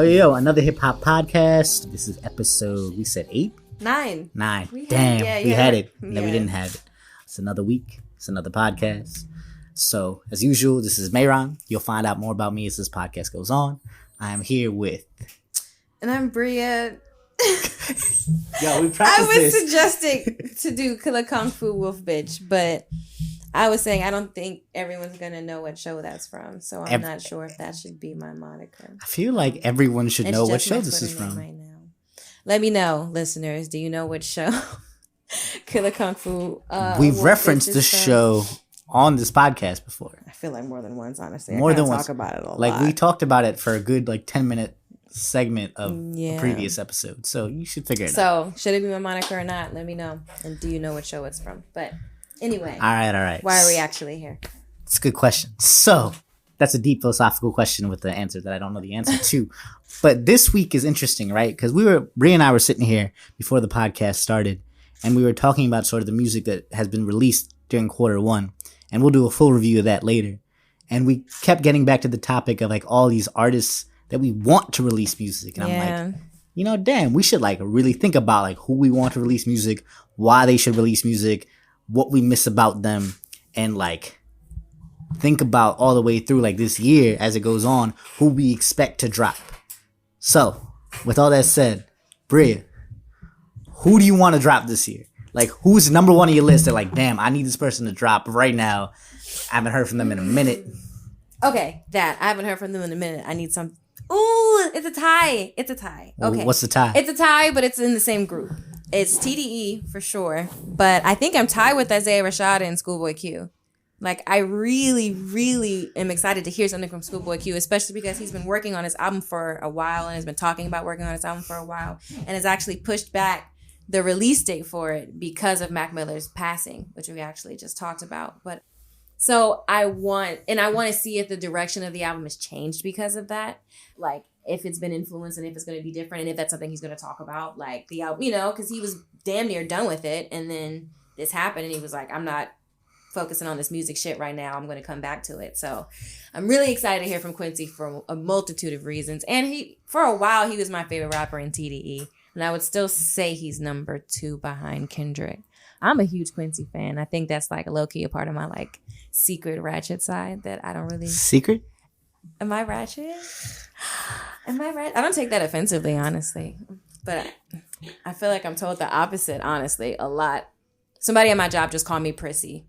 Yo, another hip hop podcast. This is episode, we said 8? 9. We had it. No, we didn't have it. It's another week. It's another podcast. So, as usual, this is Mayron. You'll find out more about me as this podcast goes on. I am here with... And I'm Bria. Yo, we practiced this. I was suggesting to do Killer Kung Fu Wolf Bitch, but I was saying I don't think everyone's going to know what show that's from, so I'm not sure if that should be my moniker. I feel like everyone should know what show this is from. Right now. Let me know, listeners. Do you know which show Killer Kung Fu We've referenced the show on this podcast before. I feel like more than once, honestly. More than once. Talk about it a lot. Like, we talked about it for a good 10-minute segment of a previous episode, so you should figure it out. So, should it be my moniker or not? Let me know. And do you know what show it's from? But anyway. All right. Why are we actually here? It's a good question. So, that's a deep philosophical question with the answer that I don't know the answer to. But this week is interesting, right? Because Bria and I were sitting here before the podcast started, and we were talking about sort of the music that has been released during quarter one, and we'll do a full review of that later. And we kept getting back to the topic of all these artists that we want to release music. And I'm like, damn, we should really think about who we want to release music, why they should release music, what we miss about them, and think about all the way through this year as it goes on, who we expect to drop. So, with all that said, Bria, who do you want to drop this year? Who's number one on your list that damn, I need this person to drop right now. I haven't heard from them in a minute. Okay, I haven't heard from them in a minute. I need some. Ooh, it's a tie. Okay. What's the tie? It's a tie, but it's in the same group. It's TDE for sure, but I think I'm tied with Isaiah Rashad and Schoolboy Q. I really, really am excited to hear something from Schoolboy Q, especially because he's been working on his album for a while and has been talking about working on his album for a while and has actually pushed back the release date for it because of Mac Miller's passing, which we actually just talked about. But so I want to see if the direction of the album has changed because of that. If it's been influenced and if it's going to be different and if that's something he's going to talk about, the album, because he was damn near done with it. And then this happened and he was like, I'm not focusing on this music shit right now. I'm going to come back to it. So I'm really excited to hear from Quincy for a multitude of reasons. And for a while, he was my favorite rapper in TDE. And I would still say he's number 2 behind Kendrick. I'm a huge Quincy fan. I think that's a low-key a part of my secret ratchet side that I don't really... Secret? Am I ratchet? Am I ratchet? I don't take that offensively, honestly. But I feel like I'm told the opposite, honestly, a lot. Somebody at my job just called me prissy.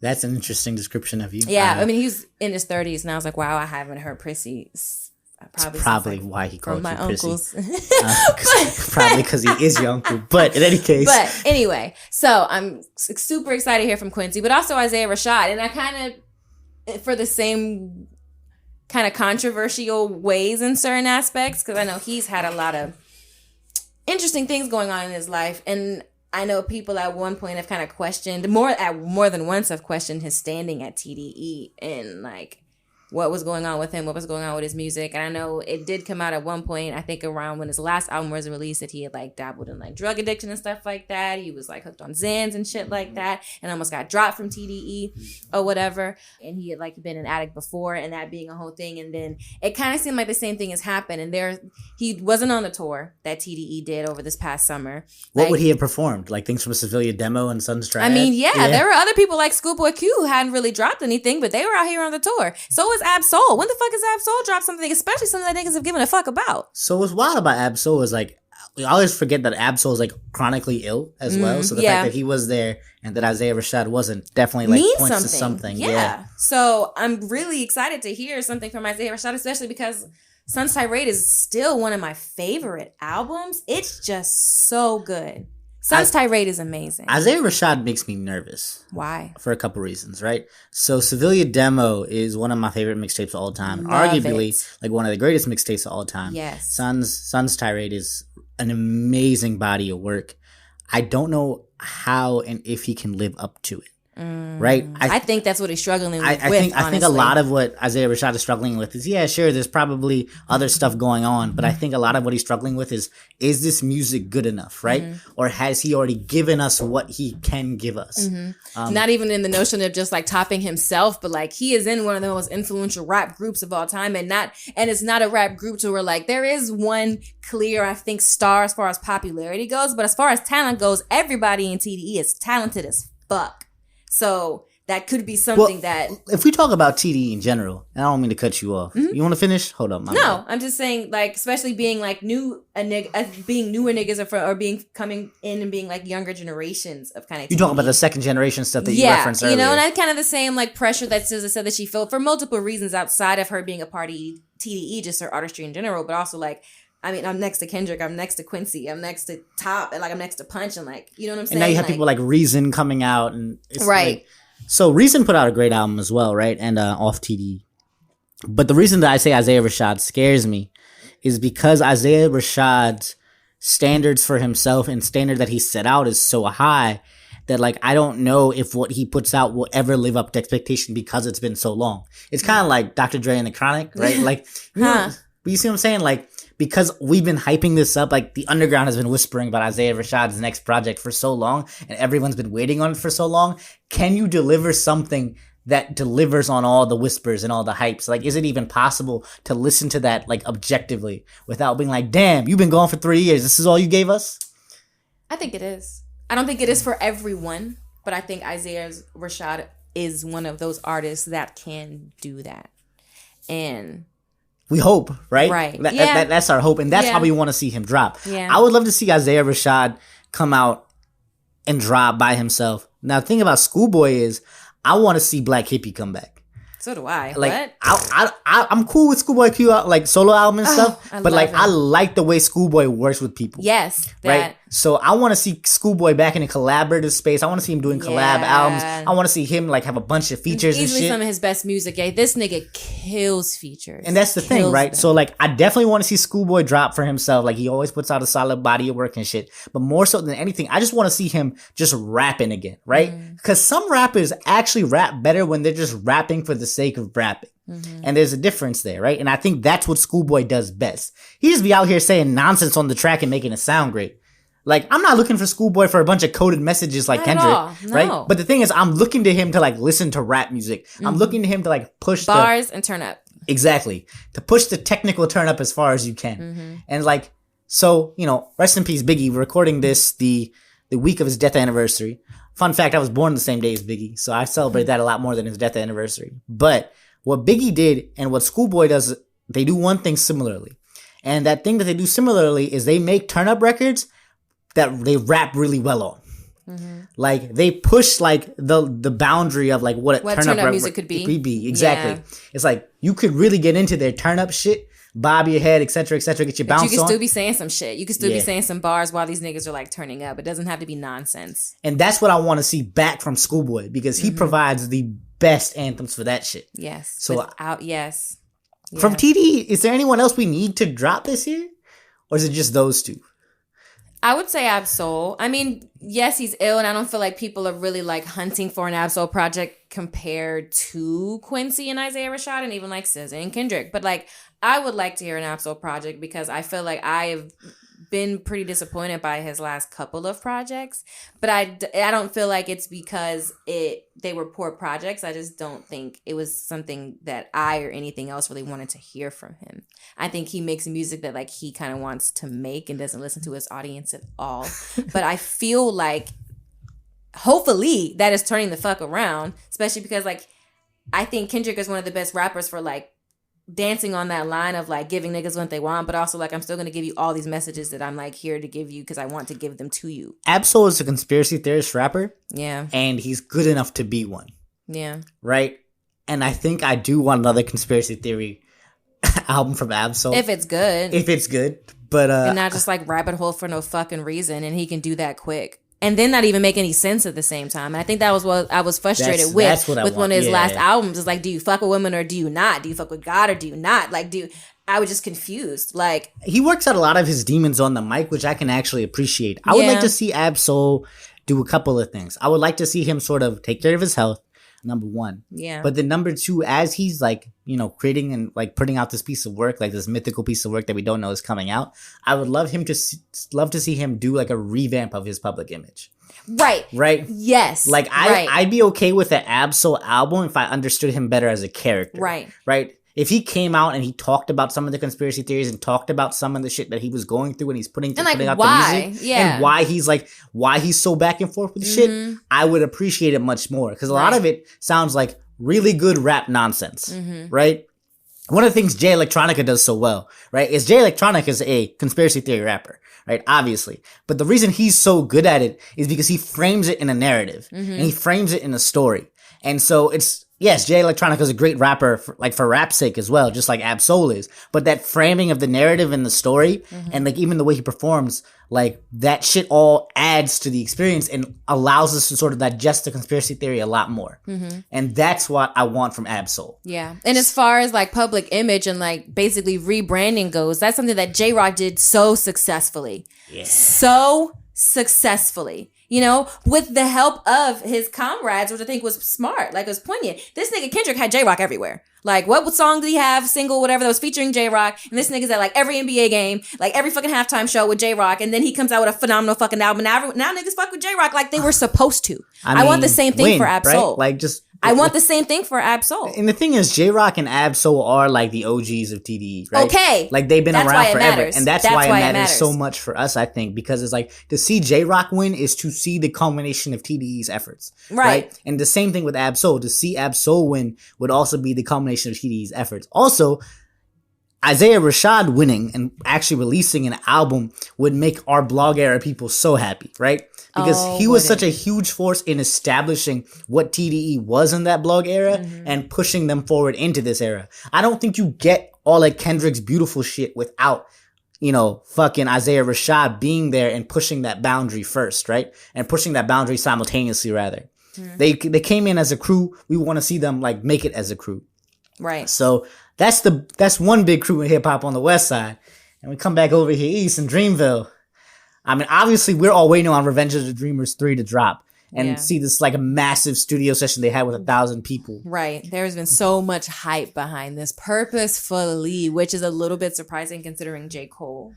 That's an interesting description of you. Yeah, he's in his 30s, and I was like, wow, I haven't heard prissy. Probably why he called you my prissy. Uncles. Probably because he is your uncle. But in any case. But anyway, so I'm super excited to hear from Quincy, but also Isaiah Rashad. And I kind of, for the same kind of controversial ways in certain aspects, because I know he's had a lot of interesting things going on in his life. And I know people at one point have kind of questioned, more than once have questioned his standing at TDE and what was going on with him, what was going on with his music. And I know it did come out at one point, I think around when his last album was released, that he had dabbled in drug addiction and stuff like that. He was hooked on Xans and shit like that and almost got dropped from TDE or whatever. And he had been an addict before and that being a whole thing. And then it kind of seemed like the same thing has happened. And he wasn't on the tour that TDE did over this past summer. What would he have performed? Things from a Civilian Demo and Sun's Triad? There were other people like Schoolboy Q who hadn't really dropped anything, but they were out here on the tour. So was Ab-Soul. When the fuck has Ab-Soul dropped something, especially something that niggas have given a fuck about? So what's wild about Ab-Soul is we always forget that Ab-Soul is chronically ill as well. So the fact that he was there and that Isaiah Rashad wasn't definitely points to something. Yeah. So I'm really excited to hear something from Isaiah Rashad, especially because Sun's Tirade is still one of my favorite albums. It's just so good. Sun's Tirade is amazing. Isaiah Rashad makes me nervous. Why? For a couple reasons, right? So Sevilla Demo is one of my favorite mixtapes of all time. Love arguably it. one of the greatest mixtapes of all time. Yes. Sun's Tirade is an amazing body of work. I don't know how and if he can live up to it. right? I think that's what he's struggling with. I think a lot of what Isaiah Rashad is struggling with is, yeah, sure, there's probably other stuff going on, but I think a lot of what he's struggling with is this music good enough, right? Or has he already given us what he can give us? Not even in the notion of just like topping himself, but like he is in one of the most influential rap groups of all time, and it's not a rap group to where like there is one clear, I think, star as far as popularity goes, but as far as talent goes, everybody in TDE is talented as fuck. So that could be something that... If we talk about TDE in general, and I don't mean to cut you off. You want to finish? Hold up. No, I'm just saying, like, especially being like being newer niggas or coming in and being like younger generations of kind of... You talking about the second generation stuff that you referenced earlier. And I kind of the same like pressure that SZA said that she felt for multiple reasons outside of her being a part of TDE, just her artistry in general, but also like... I mean, I'm next to Kendrick, I'm next to Quincy, I'm next to Top, and like I'm next to Punch, and like, you know what I'm saying? And now you have like, people like Reason coming out, and it's right. Like, so Reason put out a great album as well, right? And off TD. But the reason that I say Isaiah Rashad scares me is because Isaiah Rashad's standards for himself and standard that he set out is so high that like I don't know if what he puts out will ever live up to expectation because it's been so long. It's kind of like Dr. Dre and the Chronic, right? Like, you see what I'm saying? Like, because we've been hyping this up, like the underground has been whispering about Isaiah Rashad's next project for so long, and everyone's been waiting on it for so long. Can you deliver something that delivers on all the whispers and all the hypes? Like, is it even possible to listen to that, like, objectively without being like, damn, you've been gone for 3 years. This is all you gave us? I think it is. I don't think it is for everyone, but I think Isaiah Rashad is one of those artists that can do that. And... we hope, right? Right. That's our hope, and that's how we want to see him drop. Yeah. I would love to see Isaiah Rashad come out and drop by himself. Now, the thing about Schoolboy is, I want to see Black Hippie come back. So do I. Like, what? I'm cool with Schoolboy Q, like solo album and stuff, but like it. I like the way Schoolboy works with people. Yes, right. So I want to see Schoolboy back in a collaborative space. I want to see him doing collab albums. I want to see him like have a bunch of features and shit. Some of his best music. Yeah, this nigga kills features, and that's the thing, right? Them. So like, I definitely want to see Schoolboy drop for himself. Like he always puts out a solid body of work and shit. But more so than anything, I just want to see him just rapping again, right? Because some rappers actually rap better when they're just rapping for the sake of rapping. And there's a difference there, right? And I think that's what Schoolboy does best. He just be out here saying nonsense on the track and making it sound great. Like, I'm not looking for Schoolboy for a bunch of coded messages like Kendrick, right? But the thing is, I'm looking to him to like listen to rap music. I'm looking to him to like push bars and turn up. Exactly. To push the technical turn up as far as you can. And like, so, rest in peace, Biggie. We're recording this the week of his death anniversary. Fun fact, I was born the same day as Biggie, so I celebrate that a lot more than his death anniversary. But what Biggie did and what Schoolboy does, they do one thing similarly. And that thing that they do similarly is they make turn-up records that they rap really well on. Like, they push, like, the boundary of, like, what turn-up music could be. Exactly. Yeah. It's like, you could really get into their turn-up shit, bob your head, et cetera, get your bounce on. You can still be saying some shit. You can still be saying some bars while these niggas are, like, turning up. It doesn't have to be nonsense. And that's what I want to see back from Schoolboy, because he provides the best anthems for that shit. Yes. So yes. From TD, is there anyone else we need to drop this year? Or is it just those two? I would say Ab-Soul. I mean, yes, he's ill, and I don't feel like people are really like hunting for an Ab-Soul project compared to Quincy and Isaiah Rashad and even like SZA and Kendrick. But like, I would like to hear an Ab-Soul project because I feel like I have been pretty disappointed by his last couple of projects, but I don't feel like it's because they were poor projects. I just don't think it was something that I or anything else really wanted to hear from him. I think he makes music that like he kind of wants to make and doesn't listen to his audience at all. But I feel like hopefully that is turning the fuck around, especially because like I think Kendrick is one of the best rappers for like dancing on that line of like giving niggas what they want, but also like I'm still going to give you all these messages that I'm like here to give you because I want to give them to you. Ab-Soul is a conspiracy theorist rapper. Yeah. And he's good enough to be one. Yeah. Right? And I think I do want another conspiracy theory album from Ab-Soul. If it's good. But and not just like rabbit hole for no fucking reason, and he can do that quick. And then not even make any sense at the same time. And I think that was what I was frustrated with one of his last albums. Is like, do you fuck with women or do you not? Do you fuck with God or do you not? Like, I was just confused. Like, he works out a lot of his demons on the mic, which I can actually appreciate. I would like to see Ab-Soul do a couple of things. I would like to see him sort of take care of his health, number one. Yeah. But then number two, as he's like, you know, creating and like putting out this piece of work, like this mythical piece of work that we don't know is coming out, I would love to see him do like a revamp of his public image. Right. Yes. Like I'd be okay with an Ab-Soul album if I understood him better as a character. Right. If he came out and he talked about some of the conspiracy theories and talked about some of the shit that he was going through and he's putting out the music, and why he's so back and forth with shit, I would appreciate it much more, because a lot of it sounds like really good rap nonsense, right? One of the things Jay Electronica does so well, right, is Jay Electronica is a conspiracy theory rapper, right? Obviously. But the reason he's so good at it is because he frames it in a narrative and he frames it in a story. And so yes, Jay Electronica is a great rapper for rap's sake as well, just like Ab-Soul is. But that framing of the narrative and the story and like even the way he performs, like that shit all adds to the experience and allows us to sort of digest the conspiracy theory a lot more. And that's what I want from Ab-Soul. Yeah. And as far as like public image and like basically rebranding goes, that's something that J-Rock did so successfully. Yeah. So successfully. You know, with the help of his comrades, which I think was smart, like it was poignant. This nigga Kendrick had J-Rock everywhere. Like, what song did he have, single, whatever, that was featuring J-Rock? And this nigga's at like every NBA game, like every fucking halftime show with J-Rock. And then he comes out with a phenomenal fucking album. Now niggas fuck with J-Rock like they were supposed to. I want the same thing for Ab-Soul. Right? Like I want the same thing for Ab-Soul. And the thing is, J-Rock and Ab-Soul are like the OGs of TDE, right? Okay. Like they've been around forever. Matters. And that's why it matters so much for us, I think, because it's like to see J-Rock win is to see the culmination of TDE's efforts. Right? And the same thing with Ab-Soul. To see Ab-Soul win would also be the culmination of TDE's efforts. Also, Isaiah Rashad winning and actually releasing an album would make our blog era people so happy, right? Because he was such a huge force in establishing what TDE was in that blog era and pushing them forward into this era. I don't think you get all of Kendrick's beautiful shit without, you know, fucking Isaiah Rashad being there and pushing that boundary first, right? And pushing that boundary simultaneously, rather. They came in as a crew. We want to see them like make it as a crew. Right. So that's one big crew in hip hop on the West Side. And we come back over here east in Dreamville. I mean, obviously we're all waiting on Revenge of the Dreamers 3 to drop and see this like a massive studio session they had with 1,000 people. Right. There's been so much hype behind this purposefully, which is a little bit surprising considering J. Cole.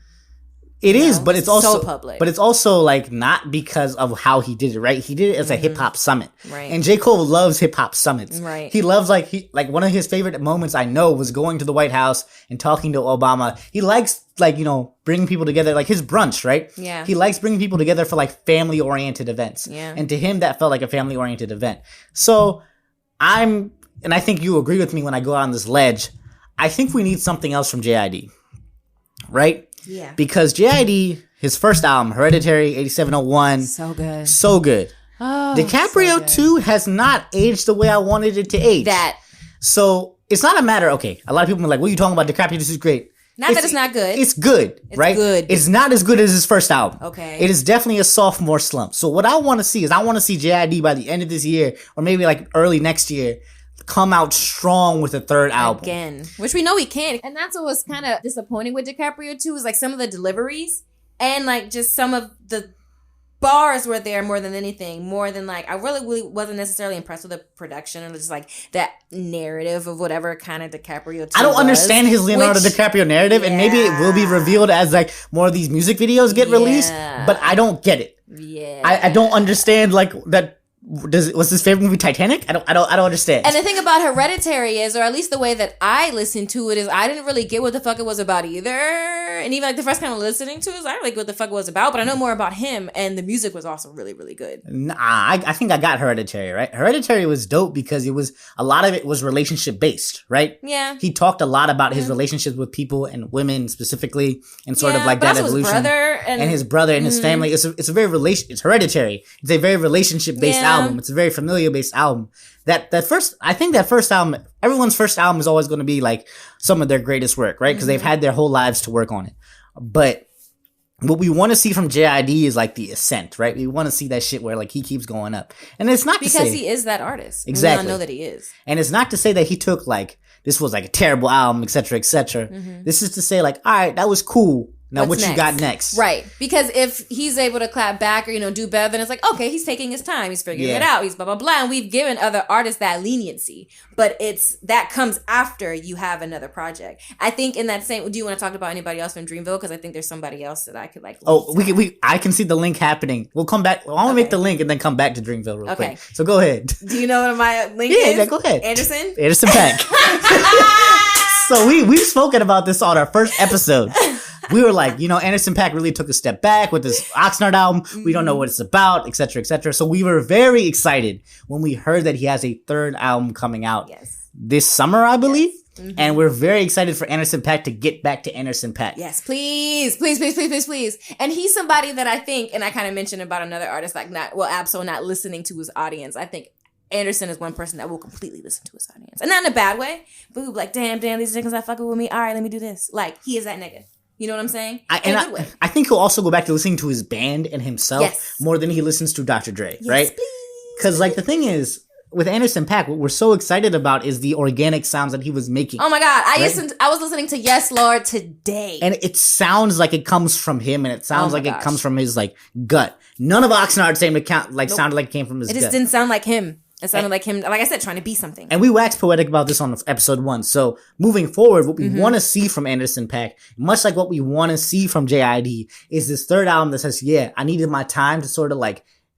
It is, but it's also so public. But it's also like not because of how he did it, right? He did it as a hip hop summit, right? And J. Cole loves hip hop summits, right? He loves like one of his favorite moments I know was going to the White House and talking to Obama. He likes like, you know, bringing people together, like his brunch, right? Yeah. He likes bringing people together for like family oriented events, yeah. And to him that felt like a family oriented event. So and I think you agree with me when I go on this ledge. I think we need something else from JID, right? Yeah. Because JID, his first album, Hereditary, 8701. So good. So good. Oh, DiCaprio so 2 has not aged the way I wanted it to age. So it's not a matter, okay, a lot of people are like, what are you talking about? DiCaprio, this is great. Not that it's not good. It's good, right? Good. It's not as good as his first album. Okay. It is definitely a sophomore slump. So what I want to see is I want to see JID by the end of this year, or maybe like early next year, come out strong with a third album. Again. Which we know he can. And that's what was kind of disappointing with DiCaprio too, is like some of the deliveries and like just some of the bars were there more than anything. More than like, I really wasn't necessarily impressed with the production or just like that narrative of whatever kind of DiCaprio I don't understand his Leonardo DiCaprio narrative, and maybe it will be revealed as like more of these music videos get released, but I don't get it. Yeah. I don't understand like that. Was his favorite movie Titanic? I don't understand. And the thing about Hereditary is, or at least the way that I listened to it, is I didn't really get what the fuck it was about either. And even like the first time listening to it, I didn't like what the fuck it was about, but I know more about him, and the music was also really, really good. Nah, I think I got Hereditary, right? Hereditary was dope because a lot of it was relationship based, right? Yeah. He talked a lot about his relationships with people and women specifically, and sort of like that evolution. His brother and his brother and his family. It's it's Hereditary. It's a very relationship based album. It's a very familiar based album. That first album, everyone's first album is always going to be like some of their greatest work, right? Because they've had their whole lives to work on it. But what we want to see from JID is like the ascent, right? We want to see that shit where like he keeps going up. And it's not because to say, he is that artist. Exactly. We all know that he is. And it's not to say that he took like, this was like a terrible album, etc., etc. This is to say like, all right, that was cool. Now, what you got next? Right. Because if he's able to clap back or, do better, then it's like, okay, he's taking his time. He's figuring it out. He's blah, blah, blah. And we've given other artists that leniency. But that comes after you have another project. I think in that same, do you want to talk about anybody else from Dreamville? Because I think there's somebody else that I could like. Oh, I can see the link happening. We'll come back. I want to make the link and then come back to Dreamville real quick. So go ahead. Do you know what my link is? Yeah, go ahead. Anderson .Paak. So we've spoken about this on our first episode. We were like, Anderson .Paak really took a step back with this Oxnard album. Mm-hmm. We don't know what it's about, et cetera, et cetera. So we were very excited when we heard that he has a third album coming out this summer, I believe. Yes. Mm-hmm. And we're very excited for Anderson .Paak to get back to Anderson .Paak. Yes, please. And he's somebody that I think, and I kind of mentioned about another artist, like Absol not listening to his audience. I think Anderson is one person that will completely listen to his audience. And not in a bad way, but who'll be like, damn, these niggas not fucking with me. All right, let me do this. Like, he is that nigga. You know what I'm saying? I think he'll also go back to listening to his band and himself more than he listens to Dr. Dre, right? Because, the thing is, with Anderson .Paak, what we're so excited about is the organic sounds that he was making. Oh my God. I was listening to Yes Lord today. And it sounds like it comes from him, and it sounds like it comes from his, gut. None of Oxnard sounded like it came from his gut. It just didn't sound like him. It sounded like him, like I said, trying to be something. And we waxed poetic about this on episode 1. So moving forward, what we want to see from Anderson .Paak, much like what we want to see from JID, is this third album that says, I needed my time to sort of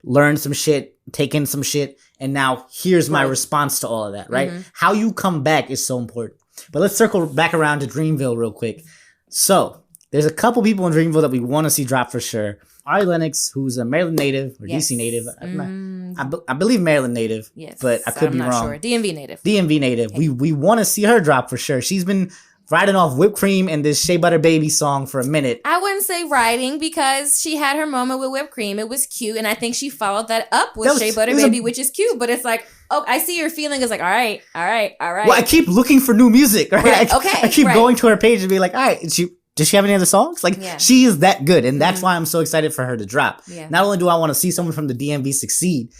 learn some shit, take in some shit, and now here's my response to all of that, right? How you come back is so important. But let's circle back around to Dreamville real quick. So there's a couple people in Dreamville that we want to see drop for sure. Ari Lennox, who's a Maryland native or DC native. I believe Maryland native, but I could be wrong. Sure. DMV native. DMV native. Okay. We want to see her drop for sure. She's been riding off whipped cream and this Shea Butter Baby song for a minute. I wouldn't say riding because she had her moment with whipped cream. It was cute, and I think she followed that up with Shea Butter Baby, which is cute. But it's like, oh, I see your feeling is like, all right. Well, I keep looking for new music, right? I keep going to her page and be like, all right, does she have any other songs? She is that good. And that's why I'm so excited for her to drop. Yeah. Not only do I want to see someone from the DMV succeed,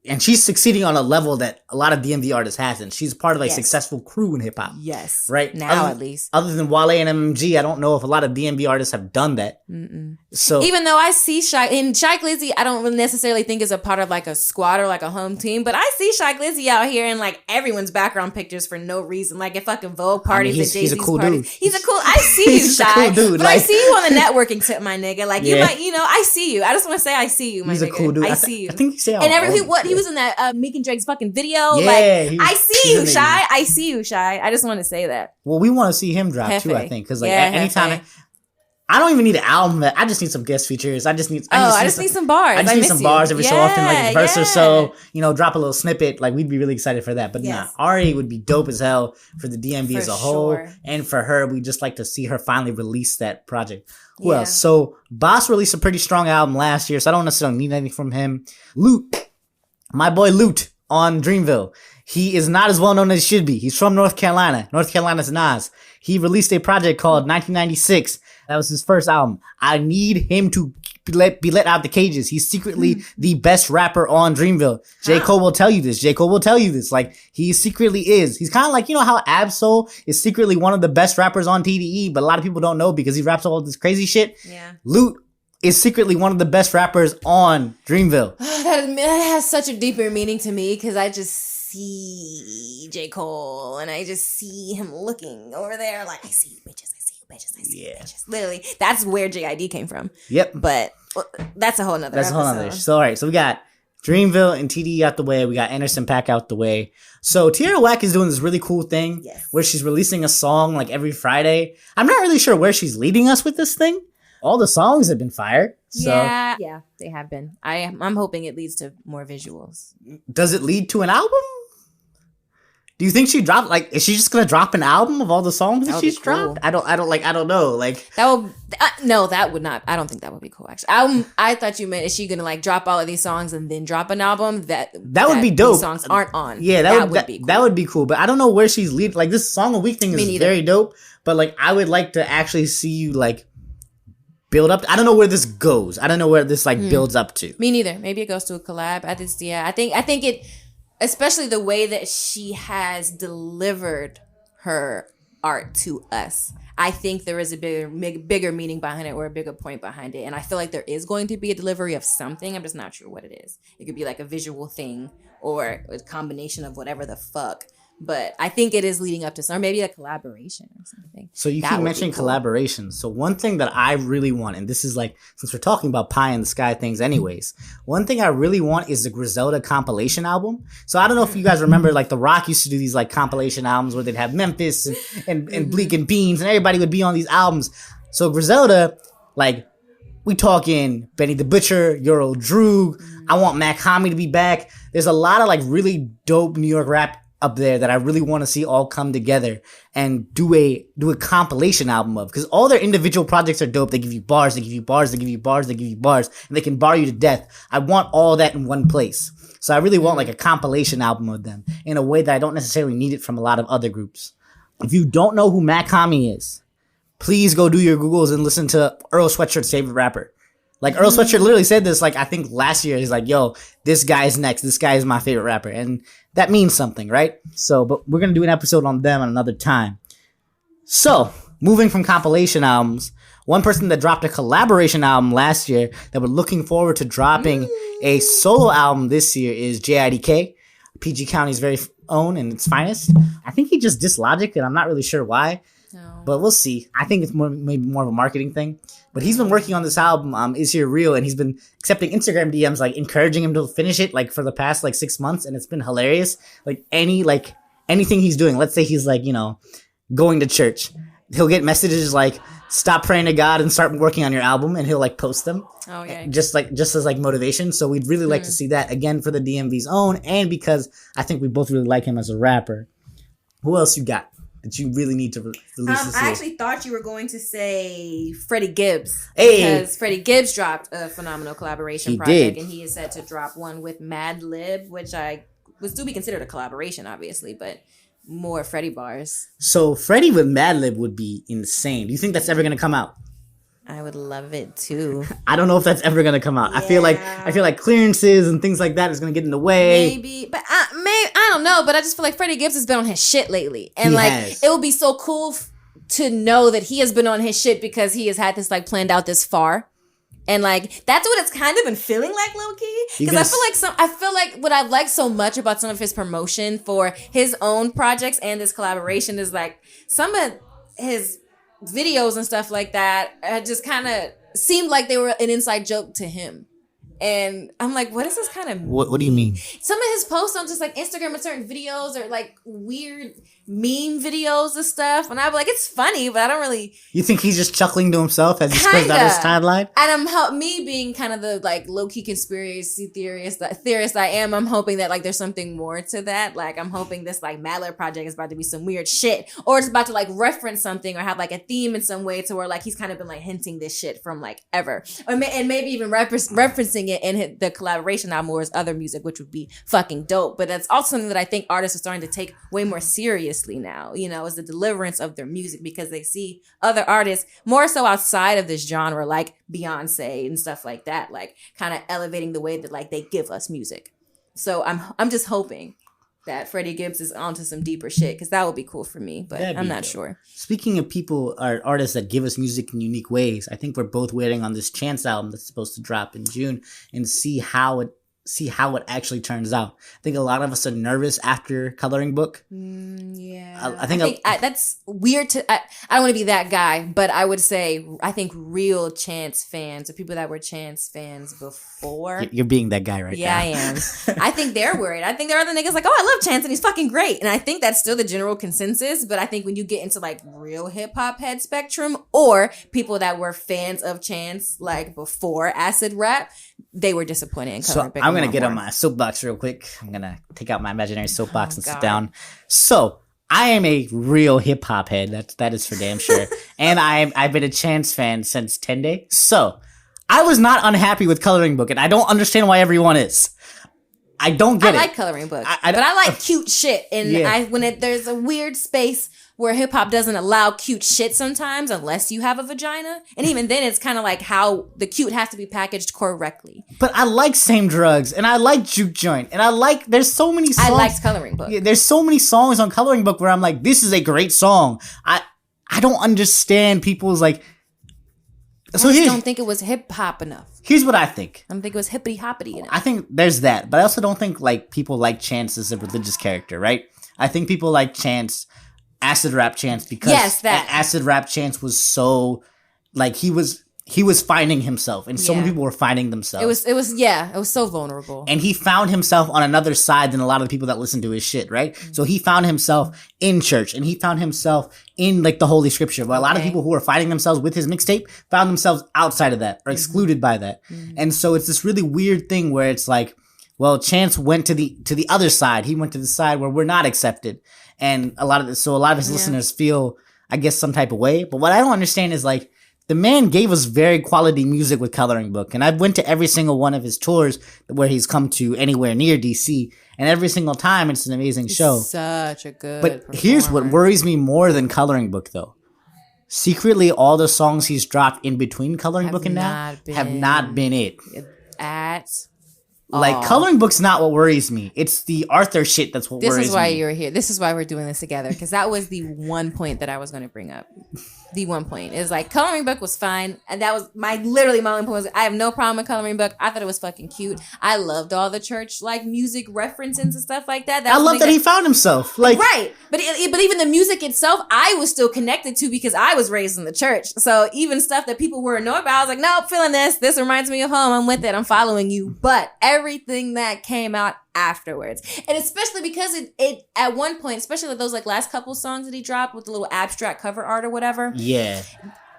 and she's succeeding on a level that a lot of DMV artists hasn't. She's part of a successful crew in hip hop. Yes. Right? Now, at least. Other than Wale and MMG, I don't know if a lot of DMV artists have done that. So even though I see Shy Glizzy, I don't really necessarily think is a part of a squad or a home team, but I see Shy Glizzy out here in everyone's background pictures for no reason. At fucking Vogue parties, at Jay-Z's he's a cool parties. Dude. He's a cool, I see you, Shy. Cool dude. But I see you on the networking tip, my nigga. You might, I see you. I just want to say I see you, my nigga. He's a cool dude. I see you. I think you say he was in that Meek and Drake's fucking video. Yeah, I see you, Shy. I see you, Shy. I just want to say that. Well, we want to see him drop too, I think. Because anytime... I don't even need an album. I just need some guest features. I just need some bars. I just need some bars every so often, a verse or so. Drop a little snippet. We'd be really excited for that. But Ari would be dope as hell for the DMV as a whole, and for her, we just like to see her finally release that project. Who else? So Boss released a pretty strong album last year, so I don't necessarily need anything from him. Lute, my boy Lute on Dreamville. He is not as well known as he should be. He's from North Carolina. North Carolina's Nas. He released a project called 1996. That was his first album. I need him to be let out the cages. He's secretly the best rapper on Dreamville. J. Cole will tell you this. He secretly is. He's kind of how Absol is secretly one of the best rappers on TDE, but a lot of people don't know because he raps all this crazy shit. Yeah. Lute is secretly one of the best rappers on Dreamville. That has such a deeper meaning to me because I just see J. Cole and I just see him looking over there I see you bitches. I see you bitches. Literally, that's where JID came from. Yep. But that's a whole nother episode. So, all right. So we got Dreamville and TDE out the way. We got Anderson .Paak out the way. So Tierra Whack is doing this really cool thing where she's releasing a song every Friday. I'm not really sure where she's leading us with this thing. All the songs have been fired. So. Yeah, they have been. I'm hoping it leads to more visuals. Does it lead to an album? Do you think she dropped is she just gonna drop an album of all the songs that she's dropped? I don't know. That will no, that would not. I don't think that would be cool. Actually, I thought you meant is she gonna drop all of these songs and then drop an album that would be dope. These songs aren't on. Yeah, that would be cool. That would be cool. But I don't know where she's leading. This song a week thing is very dope. But I would like to actually see you build up. I don't know where this goes. I don't know where this builds up to. Me neither. Maybe it goes to a collab. I think it. Especially the way that she has delivered her art to us. I think there is a bigger meaning behind it or a bigger point behind it. And I feel like there is going to be a delivery of something. I'm just not sure what it is. It could be like a visual thing or a combination of whatever the fuck. But I think it is leading up to some, or maybe a collaboration or something. So you keep mentioning collaborations. So one thing that I really want, and this is like, since we're talking about pie in the sky things anyways, one thing I really want is the Griselda compilation album. So I don't know if you guys remember, like The Rock used to do these like compilation albums where they'd have Memphis and Bleak and Beans and everybody would be on these albums. So Griselda, like, we talking Benny the Butcher, Euro Droog. I want Mac Homie to be back. There's a lot of like really dope New York rap up there that I really want to see all come together and do a compilation album of, because all their individual projects are dope. They give you bars, they give you bars, they give you bars, they give you bars, and they can bar you to death. I want all that in one place. So I really want like a compilation album of them in a way that I don't necessarily need it from a lot of other groups. If you don't know who Mac Homie is, please go do your Googles and listen to Earl Sweatshirt's favorite rapper. Like, Earl Sweatshirt literally said this, like, I think last year. He's like, yo, this guy is next. This guy is my favorite rapper. And that means something, right? So, but we're going to do an episode on them at another time. So, moving from compilation albums, one person that dropped a collaboration album last year that we're looking forward to dropping a solo album this year is JIDK, PG County's very own and its finest. I think he just dissed Logic, and I'm not really sure why. No. But we'll see. I think it's maybe more of a marketing thing. But he's been working on this album, Is Here Real, and he's been accepting Instagram DMs, like, encouraging him to finish it, like, for the past, like, 6 months, and it's been hilarious. Like, anything he's doing, let's say he's, like, you know, going to church, he'll get messages like, stop praying to God and start working on your album, and he'll, like, post them. Oh, yeah. Just as, like, motivation. So we'd really like to see that, again, for the DMV's own, and because I think we both really like him as a rapper. Who else you got that you really need to release this year? I actually thought you were going to say Freddie Gibbs. Because Freddie Gibbs dropped a phenomenal collaboration project. And he is set to drop one with Madlib, which I would still be considered a collaboration, obviously, but more Freddie bars. So Freddie with Madlib would be insane. Do you think that's ever going to come out? I would love it too. I don't know if that's ever gonna come out. Yeah. I feel like clearances and things like that is gonna get in the way. Maybe, but I don't know. But I just feel like Freddie Gibbs has been on his shit lately, and it would be so cool to know that he has been on his shit because he has had this like planned out this far, and like that's what it's kind of been feeling like, low key. Because I feel like what I like so much about some of his promotion for his own projects and this collaboration is like some of his videos and stuff like that just kind of seemed like they were an inside joke to him. And I'm like, what is this kind of... What do you mean? Some of his posts on just like Instagram and certain videos are like weird meme videos and stuff. And I'm like, it's funny, but I don't really... You think he's just chuckling to himself as he spreads out his timeline? And me being kind of the like low-key conspiracy theorist I am, I'm hoping that like there's something more to that. Like I'm hoping this like Madlib project is about to be some weird shit. Or it's about to like reference something or have like a theme in some way to where like he's kind of been like hinting this shit from like ever. And maybe even referencing it in the collaboration album or his other music, which would be fucking dope. But that's also something that I think artists are starting to take way more seriously now, you know, is the deliverance of their music, because they see other artists more so outside of this genre, like Beyonce and stuff like that, like kind of elevating the way that like they give us music. So I'm just hoping that Freddie Gibbs is onto some deeper shit, because that would be cool for me, but I'm not sure. Speaking of people, or artists that give us music in unique ways, I think we're both waiting on this Chance album that's supposed to drop in June and see how it actually turns out. I think a lot of us are nervous after Coloring Book. Yeah. I think that's weird I don't want to be that guy, but I would say I think real Chance fans, or people that were Chance fans before. You're being that guy right now. Yeah, I am. I think they're worried. I think there are other niggas like, oh, I love Chance and he's fucking great. And I think that's still the general consensus, but I think when you get into like real hip hop head spectrum, or people that were fans of Chance like before acid rap, they were disappointed in Coloring Book. I'm going to get on my soapbox real quick. I'm going to take out my imaginary soapbox and sit down. So, I am a real hip hop head. That is for damn sure. And I've been a Chance fan since 10 Day. So, I was not unhappy with Coloring Book, and I don't understand why everyone is. I don't get it. I like Coloring Book, but I like cute shit. And there's a weird space where hip hop doesn't allow cute shit sometimes unless you have a vagina. And even then it's kind of like how the cute has to be packaged correctly. But I like Same Drugs and I like Juke Joint and there's so many songs. I liked Coloring Book. Yeah, there's so many songs on Coloring Book where I'm like, this is a great song. I don't understand people's like. So I just don't think it was hip hop enough. Here's what I think. I don't think it was hippity hoppity enough. I think there's that, but I also don't think like people like Chance as a religious character, right? I think people like Chance. Acid Rap Chance because Acid Rap Chance was so like he was finding himself and so many people were finding themselves. It was so vulnerable. And he found himself on another side than a lot of the people that listen to his shit, right? Mm-hmm. So he found himself in church and he found himself in like the Holy Scripture. But a lot of people who were finding themselves with his mixtape found themselves outside of that or excluded by that. Mm-hmm. And so it's this really weird thing where it's like, well, Chance went to the other side. He went to the side where we're not accepted. And a lot of his listeners feel, I guess, some type of way. But what I don't understand is like, the man gave us very quality music with Coloring Book. And I've went to every single one of his tours where he's come to anywhere near DC. And every single time it's an amazing show. Such a good But here's what worries me more than Coloring Book though. Secretly, all the songs he's dropped in between Coloring Book and now have not been it. Like, Coloring Book's not what worries me. It's the Arthur shit that's what worries me. This is why you're here. This is why we're doing this together. Because that was the one point that I was going to bring up. The one point is like, Coloring Book was fine. And that was literally my only point was, I have no problem with Coloring Book. I thought it was fucking cute. I loved all the church, like, music references and stuff like that. I love that he found himself. Like, right. But even the music itself, I was still connected to because I was raised in the church. So even stuff that people were annoyed about, I was like, nope, feeling this. This reminds me of home. I'm with it. I'm following you. But everything that came out afterwards, and especially because it at one point, especially with those like last couple songs that he dropped with the little abstract cover art or whatever,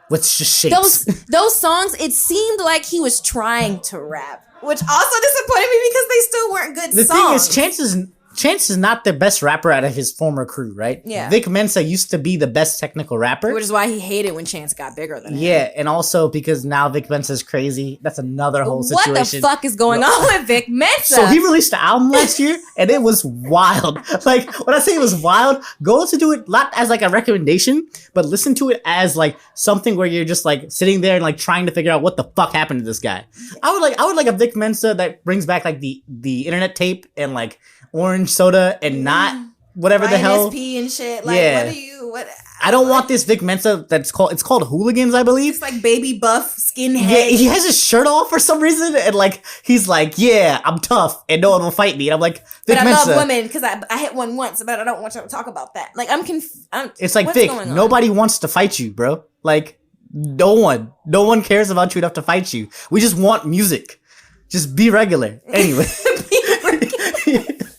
what's just shapes. those songs, it seemed like he was trying to rap, which also disappointed me because they still weren't good songs. The thing is, Chance is not the best rapper out of his former crew, right? Yeah. Vic Mensa used to be the best technical rapper. Which is why he hated when Chance got bigger than him. Yeah, and also because now Vic Mensa's crazy. That's another whole situation. What the fuck is going on with Vic Mensa? So he released an album last year, and it was wild. Like, when I say it was wild, go listen to it not as like a recommendation, but listen to it as like something where you're just like sitting there and like trying to figure out what the fuck happened to this guy. I would like a Vic Mensa that brings back like the internet tape and like orange soda and not whatever the hell INSP and shit. Like, what I don't want this Vic Mensa it's called Hooligans, I believe. It's like baby buff skinhead. Yeah, he has his shirt off for some reason and like he's like, yeah, I'm tough and no one will fight me. And I'm like, Vic but Mensa, I love women because I hit one once, but I don't want you to talk about that. Like, it's like, Vic, nobody wants to fight you, bro. Like, no one cares about you enough to fight you. We just want music. Just be regular. Anyway.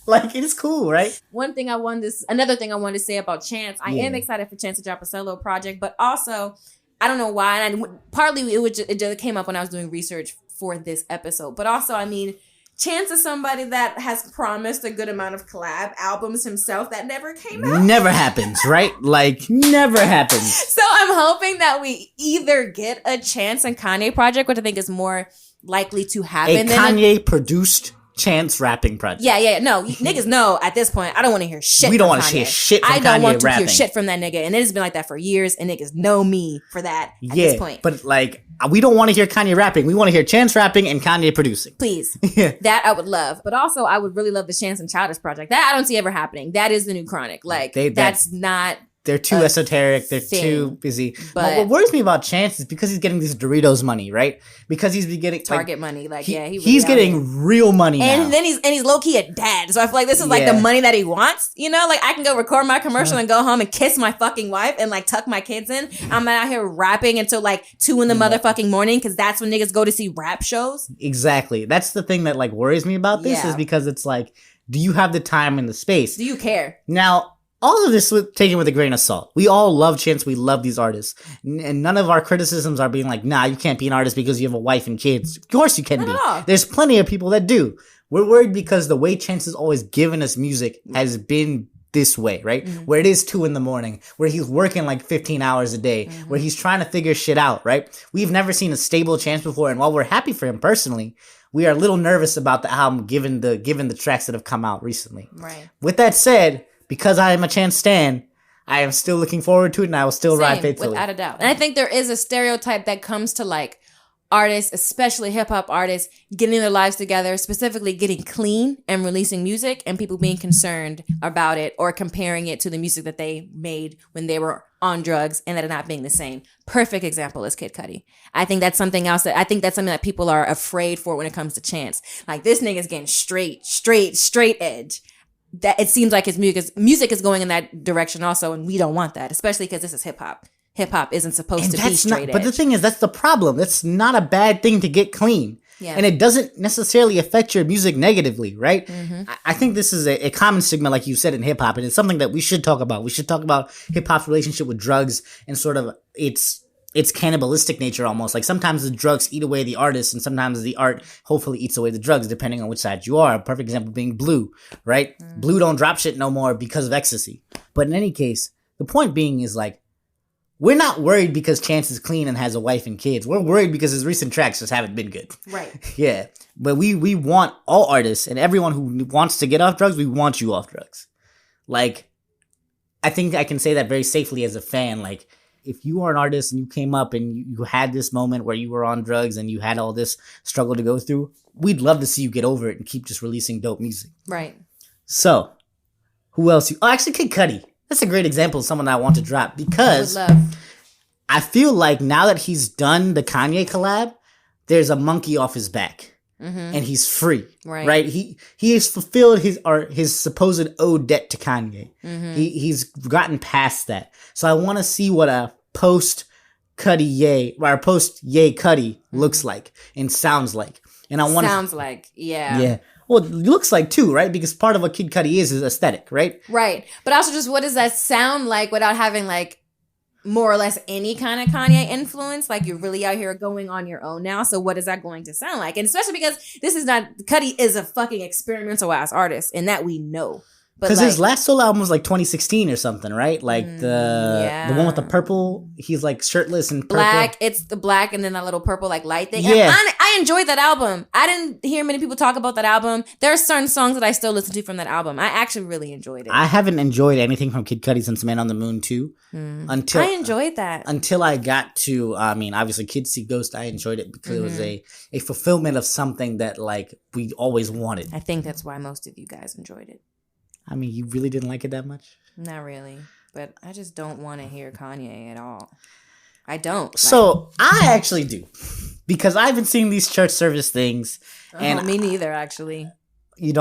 Like, it's cool, right? Another thing I wanted to say about Chance, I am excited for Chance to drop a solo project, but also, I don't know why, and partly it just came up when I was doing research for this episode, but also, I mean, Chance is somebody that has promised a good amount of collab albums himself that never came out. Never happens, right? Like, never happens. So I'm hoping that we either get a Chance and Kanye project, which I think is more likely to happen. A Kanye-produced Chance rapping project. Yeah. No, niggas know at this point. I don't want to hear shit. We don't want to hear shit from Kanye. I don't want to hear shit from that nigga, and it has been like that for years. And niggas know me for that at this point. But like, we don't want to hear Kanye rapping. We want to hear Chance rapping and Kanye producing. Please, that I would love. But also, I would really love the Chance and Childish project. That I don't see ever happening. That is the new Chronic. Like, that's not. They're too esoteric. They're too busy. But what worries me about Chance is because he's getting this Doritos money, right? Because he's getting Target money. Like, he's getting real money now. And then he's low key a dad. So I feel like this is like the money that he wants. You know, like I can go record my commercial and go home and kiss my fucking wife and like tuck my kids in. I'm out here rapping until like 2 in the motherfucking morning because that's when niggas go to see rap shows. Exactly. That's the thing that like worries me about this is because it's like, do you have the time and the space? Do you care? Now, all of this was taken with a grain of salt. We all love Chance. We love these artists. And none of our criticisms are being like, nah, you can't be an artist because you have a wife and kids. Of course you can be. There's plenty of people that do. We're worried because the way Chance has always given us music has been this way, right? Mm-hmm. Where it is 2 a.m, where he's working like 15 hours a day, where he's trying to figure shit out, right? We've never seen a stable Chance before. And while we're happy for him personally, we are a little nervous about the album given the tracks that have come out recently. Right. With that said, because I am a Chance stan, I am still looking forward to it, and I will still ride faithfully. Without a doubt. And I think there is a stereotype that comes to like artists, especially hip hop artists, getting their lives together, specifically getting clean and releasing music, and people being concerned about it or comparing it to the music that they made when they were on drugs and that are not being the same. Perfect example is Kid Cudi. I think that's something else that people are afraid for when it comes to Chance. Like, this nigga's getting straight edge. That it seems like his music is going in that direction also, and we don't want that, especially because this is hip hop. Hip hop isn't supposed to be straight edge. But the thing is, that's the problem. That's not a bad thing to get clean. Yeah. And it doesn't necessarily affect your music negatively, right? Mm-hmm. I think this is a common stigma, like you said, in hip hop, and it's something that we should talk about. We should talk about hip hop's relationship with drugs and sort of its cannibalistic nature almost. Like, sometimes the drugs eat away the artist, and sometimes the art hopefully eats away the drugs, depending on which side you are. A perfect example being Blue, right? Blue don't drop shit no more because of ecstasy. But in any case, the point being is, like, we're not worried because Chance is clean and has a wife and kids. We're worried because his recent tracks just haven't been good. Right. Yeah. But we want all artists and everyone who wants to get off drugs, we want you off drugs. Like, I think I can say that very safely as a fan. Like, if you are an artist and you came up and you had this moment where you were on drugs and you had all this struggle to go through, we'd love to see you get over it and keep just releasing dope music. Right. So, who else? Actually, Kid Cudi. That's a great example of someone that I want to drop, because I feel like now that he's done the Kanye collab, there's a monkey off his back, and he's free. Right? He has fulfilled his supposed owed debt to Kanye. He's gotten past that. So I want to see what a post Cudi Ye or post Ye Cudi looks like and sounds like. And I want yeah. Well, it looks like too, right? Because part of what Kid Cudi is aesthetic, right? Right. But also, just what does that sound like without having like more or less any kind of Kanye influence? Like, you're really out here going on your own now. So what is that going to sound like? And especially because Cudi is a fucking experimental ass artist, and that we know. Because his last solo album was like 2016 or something, right? Like the one with the purple, he's like shirtless and purple. Black, it's the black and then that little purple like light thing. Yeah. I enjoyed that album. I didn't hear many people talk about that album. There are certain songs that I still listen to from that album. I actually really enjoyed it. I haven't enjoyed anything from Kid Cudi since Man on the Moon 2. Until I enjoyed that. Until I got to, obviously Kids See Ghost, I enjoyed it because it was a fulfillment of something that like we always wanted. I think that's why most of you guys enjoyed it. I mean, you really didn't like it that much? Not really. But I just don't want to hear Kanye at all. I don't. So, I actually do. Because I've been seeing these church service things. And me neither, actually. You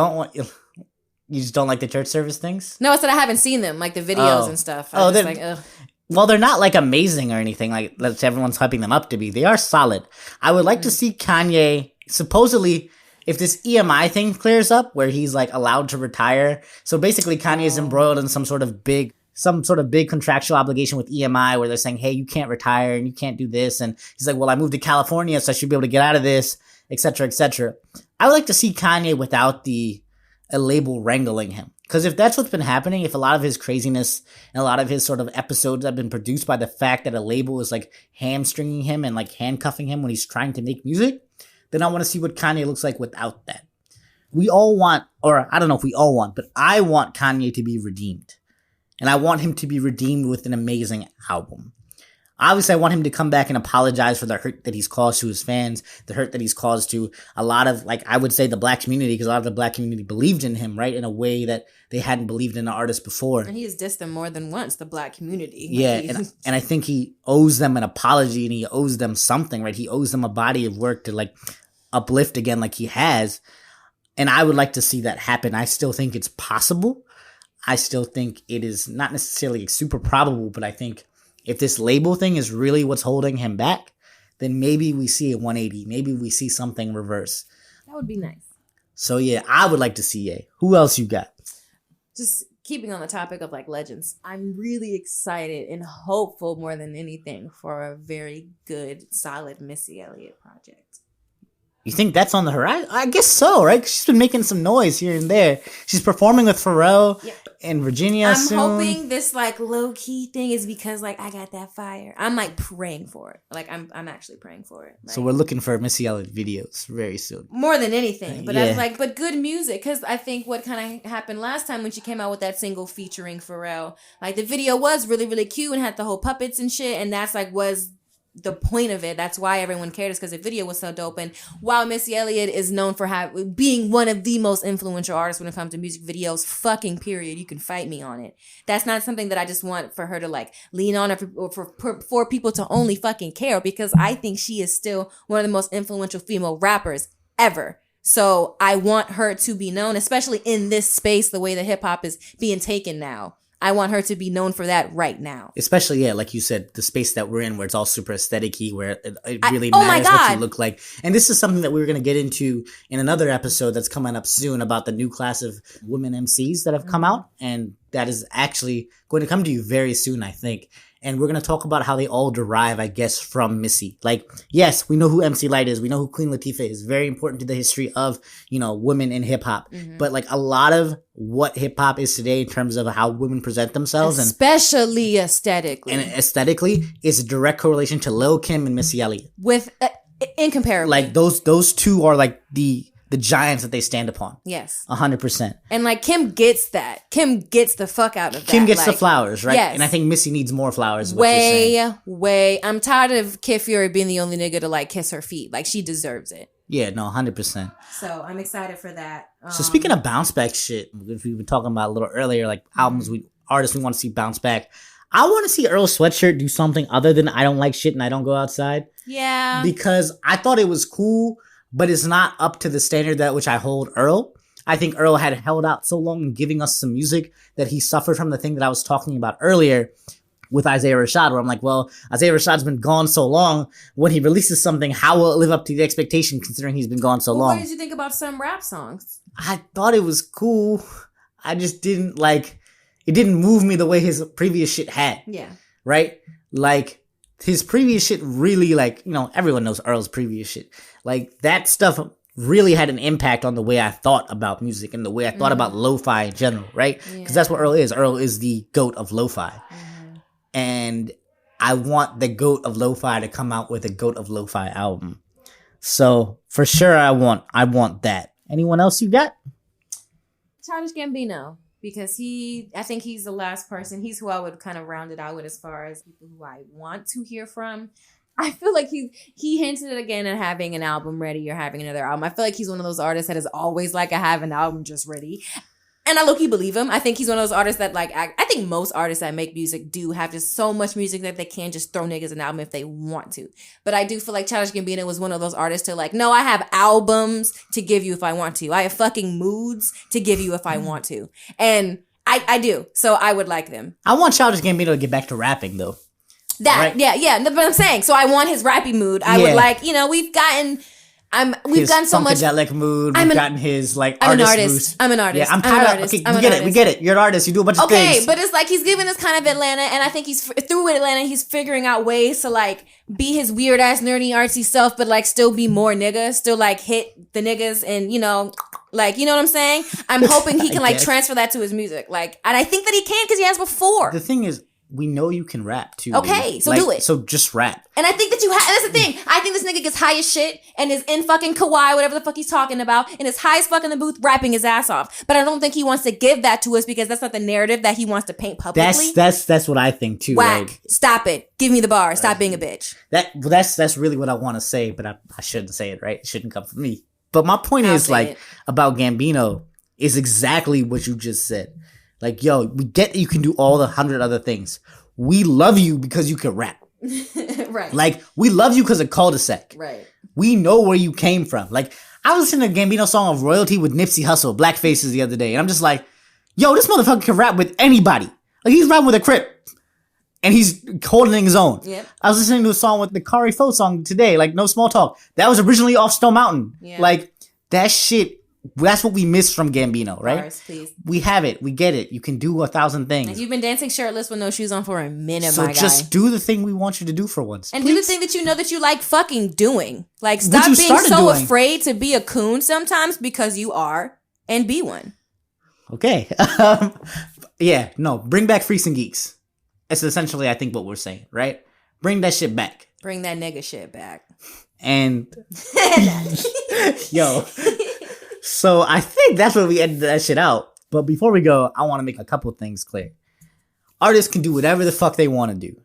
just don't like the church service things? No, it's that I haven't seen them, like the videos and stuff. Well, they're not like amazing or anything like that everyone's hyping them up to be. They are solid. I would like to see Kanye, supposedly, if this EMI thing clears up, where he's like allowed to retire. So basically Kanye is embroiled in some sort of big contractual obligation with EMI where they're saying, hey, you can't retire and you can't do this. And he's like, well, I moved to California, so I should be able to get out of this, etc., etc. I would like to see Kanye without a label wrangling him. Because if that's what's been happening, if a lot of his craziness and a lot of his sort of episodes have been produced by the fact that a label is like hamstringing him and like handcuffing him when he's trying to make music, then I want to see what Kanye looks like without that. We all want, or I don't know if we all want, but I want Kanye to be redeemed. And I want him to be redeemed with an amazing album. Obviously, I want him to come back and apologize for the hurt that he's caused to his fans, the hurt that he's caused to a lot of, like, I would say the black community, because a lot of the black community believed in him, right, in a way that they hadn't believed in the artist before. And he has dissed them more than once, the black community. Yeah, and I think he owes them an apology, and he owes them something, right? He owes them a body of work to, like, uplift again like he has. And I would like to see that happen. I still think it's possible. I still think it is not necessarily super probable, but I think if this label thing is really what's holding him back, then maybe we see a 180. Maybe we see something reverse. That would be nice. So yeah, I would like to see Ye. Who else you got? Just keeping on the topic of like legends, I'm really excited and hopeful more than anything for a very good, solid Missy Elliott project. You think that's on the horizon? I guess so, right? 'Cause she's been making some noise here and there. She's performing with Pharrell in Virginia soon. I'm hoping this like low key thing is because like I got that fire. I'm like praying for it. Like I'm actually praying for it. Like, so we're looking for Missy Elliott videos very soon. More than anything, but that's like, but good music. Because I think what kind of happened last time when she came out with that single featuring Pharrell, like the video was really really cute and had the whole puppets and shit, and that's like was the point of it. That's why everyone cared, is because the video was so dope. And while Missy Elliott is known for being one of the most influential artists when it comes to music videos, fucking period, you can fight me on it. That's not something that I just want for her to like lean on or for people to only fucking care, because I think she is still one of the most influential female rappers ever. So I want her to be known, especially in this space, the way that hip hop is being taken now. I want her to be known for that right now. Especially, yeah, like you said, the space that we're in where it's all super aesthetic-y, where it really matters what you look like. And this is something that we were going to get into in another episode that's coming up soon about the new class of women MCs that have come out. And that is actually going to come to you very soon, I think. And we're going to talk about how they all derive, I guess, from Missy. Like, yes, we know who MC Lyte is. We know who Queen Latifah is. Very important to the history of, you know, women in hip hop. Mm-hmm. But like a lot of what hip hop is today in terms of how women present themselves. Especially aesthetically. And aesthetically is a direct correlation to Lil' Kim and Missy Elliott. With, incomparably. Like those two are like the giants that they stand upon. Yes. 100%. And like Kim gets that. Kim gets the fuck out of that. Kim gets like, the flowers, right? Yes. And I think Missy needs more flowers. Way. I'm tired of Kid Fury being the only nigga to like kiss her feet. Like she deserves it. Yeah, no, 100%. So I'm excited for that. So speaking of bounce back shit, which we were talking about a little earlier, like artists we want to see bounce back. I want to see Earl Sweatshirt do something other than I don't like shit and I don't go outside. Yeah. Because I thought it was cool, but it's not up to the standard that which I hold Earl. I think Earl had held out so long in giving us some music that he suffered from the thing that I was talking about earlier with Isaiah Rashad, where I'm like, well, Isaiah Rashad's been gone so long. When he releases something, how will it live up to the expectation considering he's been gone so long? What did you think about some rap songs? I thought it was cool. I just didn't like, it didn't move me the way his previous shit had. Yeah. Right? Like, his previous shit really, like, you know, everyone knows Earl's previous shit. Like, that stuff really had an impact on the way I thought about music and the way I thought about lo-fi in general, right? Because that's what Earl is. Earl is the GOAT of lo-fi. And I want the GOAT of lo-fi to come out with a GOAT of lo-fi album. So, for sure, I want that. Anyone else you got? Childish Gambino. Because I think he's the last person. He's who I would kind of round it out with as far as people who I want to hear from. I feel like he hinted again at having an album ready or having another album. I feel like he's one of those artists that is always like, I have an album just ready. And I low-key believe him. I think he's one of those artists that like, I think most artists that make music do have just so much music that they can just throw niggas an album if they want to. But I do feel like Childish Gambino was one of those artists to like, no, I have albums to give you if I want to. I have fucking moods to give you if I want to. And I do. So I would like them. I want Childish Gambino to get back to rapping though. That, right? Yeah. But I'm saying, so I want his rappy mood. I would like, you know, we've gotten so much funkadelic mood. We've gotten his like I'm artist an artist. mood. I'm an artist. Yeah, I'm tired of. Okay, we get it. You're an artist. You do a bunch of things. Okay, but it's like he's giving us kind of Atlanta, and I think he's through Atlanta. He's figuring out ways to like be his weird ass nerdy artsy self, but like still be more nigga, still like hit the niggas, and you know, like you know what I'm saying. I'm hoping he can like transfer that to his music, like, and I think that he can because he has before. The thing is, we know you can rap too. Okay, so do it. So just rap. And I think that that's the thing. I think this nigga gets high as shit and is in fucking Kauai, whatever the fuck he's talking about, and is high as fuck in the booth rapping his ass off. But I don't think he wants to give that to us because that's not the narrative that he wants to paint publicly. That's what I think too. Whack. Right? Stop it. Give me the bar. Stop being a bitch. That's really what I want to say, but I shouldn't say it, right? It shouldn't come from me. But my point is like about Gambino is exactly what you just said. Like, yo, we get that you can do all the 100 other things. We love you because you can rap. Right. Like, we love you because of cul-de-sac. Right. We know where you came from. Like, I was listening to Gambino's song of Royalty with Nipsey Hussle, Black Faces, the other day. And I'm just like, yo, this motherfucker can rap with anybody. Like, he's rapping with a Crip. And he's holding his own. Yep. I was listening to a song with the Kari Fo song today, like No Small Talk. That was originally off Stone Mountain. Yeah. Like, that shit That's what we miss from Gambino, right? Bars, please. We have it. We get it. You can do 1,000 things. Like, you've been dancing shirtless with no shoes on for a minute, so my guy. So just do the thing we want you to do for once. And please. do the thing that you know that you like fucking doing. Like, stop being so afraid to be a coon sometimes because you are, and be one. Okay. Yeah, no. Bring back Freaks and Geeks. That's essentially, I think, what we're saying, right? Bring that shit back. Bring that nigga shit back. And yo, so I think that's where we ended that shit out. But before we go, I want to make a couple things clear. Artists can do whatever the fuck they want to do,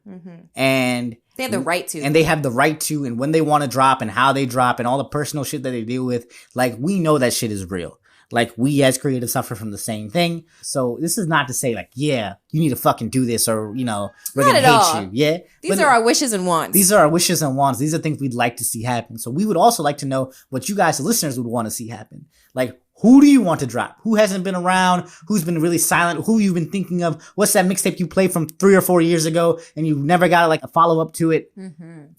and they have the right to. And they have the right to, and when they want to drop, and how they drop, and all the personal shit that they deal with. Like, we know that shit is real. Like, we as creatives suffer from the same thing. So this is not to say, like, yeah, you need to fucking do this, or, you know, we're going to hate you. Yeah. These are our wishes and wants. These are our wishes and wants. These are things we'd like to see happen. So we would also like to know what you guys, the listeners, would want to see happen. Like, who do you want to drop? Who hasn't been around? Who's been really silent? Who you've been thinking of? What's that mixtape you played from 3 or 4 years ago and you never got like a follow up to it?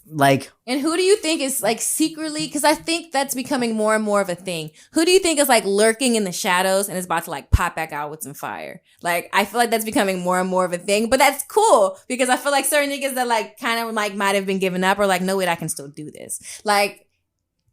Like, and who do you think is like secretly? Because I think that's becoming more and more of a thing. Who do you think is like lurking in the shadows and is about to like pop back out with some fire? Like, I feel like that's becoming more and more of a thing. But that's cool because I feel like certain niggas that like kind of like might have been giving up are like, no, wait, I can still do this. Like,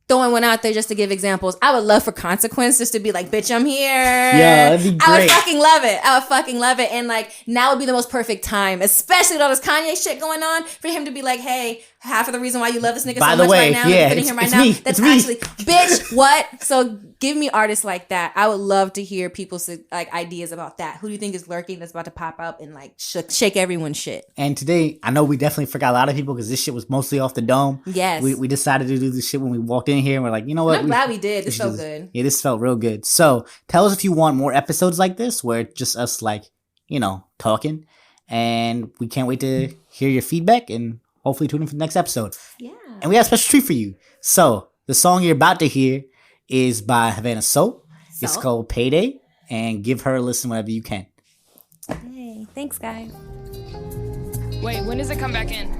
throwing one out there just to give examples. I would love for Consequence just to be like, bitch, I'm here. Yeah, that'd be great. I would fucking love it. I would fucking love it. And like, now would be the most perfect time, especially with all this Kanye shit going on, for him to be like, hey, half of the reason why you love this nigga so much right now, yeah, sitting here right now, that's actually, bitch, what? So give me artists like that. I would love to hear people's like ideas about that. Who do you think is lurking that's about to pop up and like shake everyone's shit? And today, I know we definitely forgot a lot of people because this shit was mostly off the dome. Yes. We decided to do this shit when we walked in here and we're like, you know what? I'm glad we did. This felt good. Yeah, this felt real good. So tell us if you want more episodes like this where it's just us like, you know, talking. And we can't wait to hear your feedback and hopefully tune in for the next episode. Yeah. And we have a special treat for you. So the song you're about to hear is by Havana Soap. It's called Payday. And give her a listen whenever you can. Hey, thanks, guys. Wait, when does it come back in?